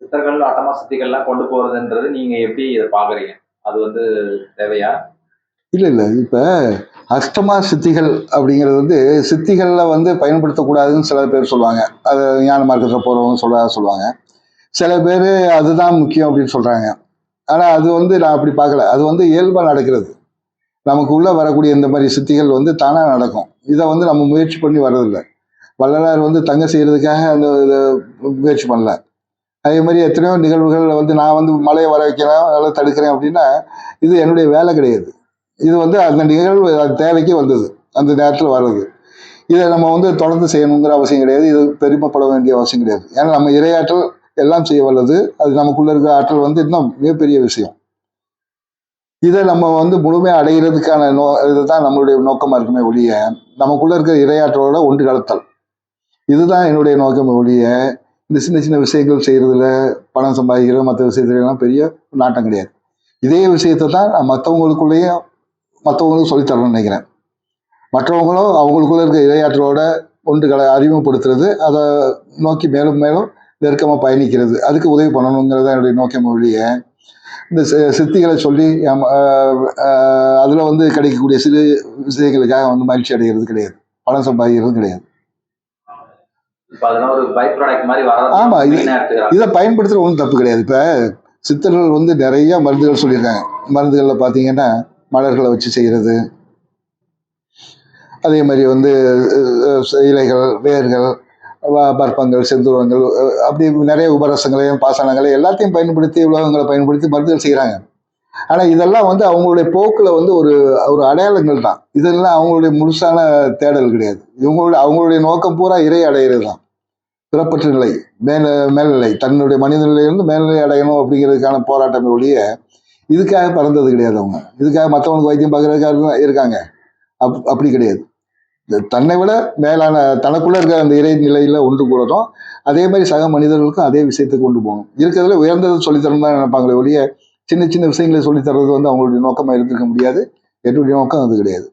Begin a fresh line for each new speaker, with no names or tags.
சித்தர்கள், அட்டமா சித்திகள்லாம் கொண்டு போறதுன்றது நீங்க எப்படி இத பார்க்குறீங்க? அது வந்து தேவையா?
இல்ல இல்ல. இப்ப அஷ்டமா சித்திகள் அப்படிங்கிறது வந்து சித்திகள்ல வந்து பயன்படுத்தக்கூடாதுன்னு சில பேர் சொல்லுவாங்க. அது ஞான மார்க்கத்துல போறவங்க சொல்லுவாங்க. சில பேரு அதுதான் முக்கியம் அப்படின்னு சொல்றாங்க. ஆனா அது வந்து நான் அப்படி பார்க்கல. அது வந்து இயல்பா நடக்கிறது. நமக்கு உள்ள வரக்கூடிய இந்த மாதிரி சித்திகள் வந்து தானா நடக்கும். இதை வந்து நம்ம முயற்சி பண்ணி வர்றதில்ல. வள்ளலார் வந்து தங்க செய்யறதுக்காக அந்த முயற்சி பண்ணல. அதே மாதிரி எத்தனையோ நிகழ்வுகள் வந்து நான் வந்து மழையை வர வைக்கிறேன், அதெல்லாம் தடுக்கிறேன் அப்படின்னா இது என்னுடைய வேலை கிடையாது. இது வந்து அந்த நிகழ்வு அது தேவைக்கு வந்தது. அந்த நேரத்தில் வர்றது. இதை நம்ம வந்து தொடர்ந்து செய்யணுங்கிற அவசியம் கிடையாது. இது பெருமைப்பட வேண்டிய அவசியம் கிடையாது. ஏன்னா நம்ம இரையாற்றல் எல்லாம் செய்ய வல்லது. அது நமக்குள்ள இருக்கிற ஆற்றல் வந்து இன்னும் மிகப்பெரிய விஷயம். இதை நம்ம வந்து முழுமையாக அடைகிறதுக்கான இதுதான் நம்மளுடைய நோக்கமா இருக்குமே ஒழிய, நமக்குள்ள இருக்கிற இரையாற்றலோட ஒன்று கலத்தல். இதுதான் என்னுடைய நோக்கமே ஒழிய, இந்த சின்ன சின்ன விஷயங்கள் செய்யறதுல பணம் சம்பாதிக்கிறது மற்ற விஷயத்துலாம் பெரிய நாட்டம் கிடையாது. இதே விஷயத்தை தான் நான் மற்றவங்களுக்கு சொல்லித்தரணும்னு நினைக்கிறேன். மற்றவங்களும் அவங்களுக்குள்ள இருக்க இரையாற்றலோட ஒன்றுகளை அறிமுகப்படுத்துறது, அதை நோக்கி மேலும் மேலும் நெருக்கமாக பயணிக்கிறது, அதுக்கு உதவி பண்ணணுங்கிறத என்னுடைய நோக்கம் ஒழிய, இந்த சித்திகளை சொல்லி அதில் வந்து கிடைக்கக்கூடிய சிறு விஷயங்களுக்காக வந்து மகிழ்ச்சி அடைகிறது கிடையாது, பணம் சம்பாதிக்கிறது கிடையாது. ஆமா, இதை பயன்படுத்துற ஒன்றும் தப்பு கிடையாது. இப்ப சித்தர்கள் வந்து நிறைய மருந்துகள் சொல்லியிருக்காங்க. மருந்துகள்ல பாத்தீங்கன்னா மலர்களை வச்சு செய்யறது, அதே மாதிரி வந்து இலைகள், வேர்கள், பற்பங்கள், செந்துருவங்கள், அப்படி நிறைய உபரசங்களையும் பாசனங்களையும் எல்லாத்தையும் பயன்படுத்தி, உலகங்களை பயன்படுத்தி மருந்துகள் செய்கிறாங்க. ஆனா இதெல்லாம் வந்து அவங்களுடைய போக்குல வந்து ஒரு ஒரு அடையாளங்கள் தான். இதெல்லாம் அவங்களுடைய முழுசான தேடல் கிடையாது. அவங்களுடைய நோக்கம் பூரா இறை அடையிறது தான். பிறப்பற்ற நிலை, மேல்நிலை, தன்னுடைய மனித நிலையிலிருந்து மேல்நிலை அடையணும் அப்படிங்கிறதுக்கான போராட்டம் ஒழிய இதுக்காக பறந்தது கிடையாது. அவங்க இதுக்காக மற்றவங்களுக்கு வைத்தியம் பார்க்கறதுக்காக இருக்காங்க. அப்படி கிடையாது. தன்னை விட மேலான தனக்குள்ள இருக்க அந்த இறை நிலையில ஒன்று கூடணும். அதே மாதிரி சக மனிதர்களுக்கும் அதே விஷயத்தை கொண்டு போகணும். இருக்கிறதுல உயர்ந்தது சொல்லித்தரணும் தான் நினைப்பாங்களே ஒழிய, சின்ன சின்ன விஷயங்களை சொல்லித்தர்றது வந்து அவங்களுடைய நோக்கமா இருந்திருக்க முடியாது. என்னுடைய நோக்கம் அது கிடையாது.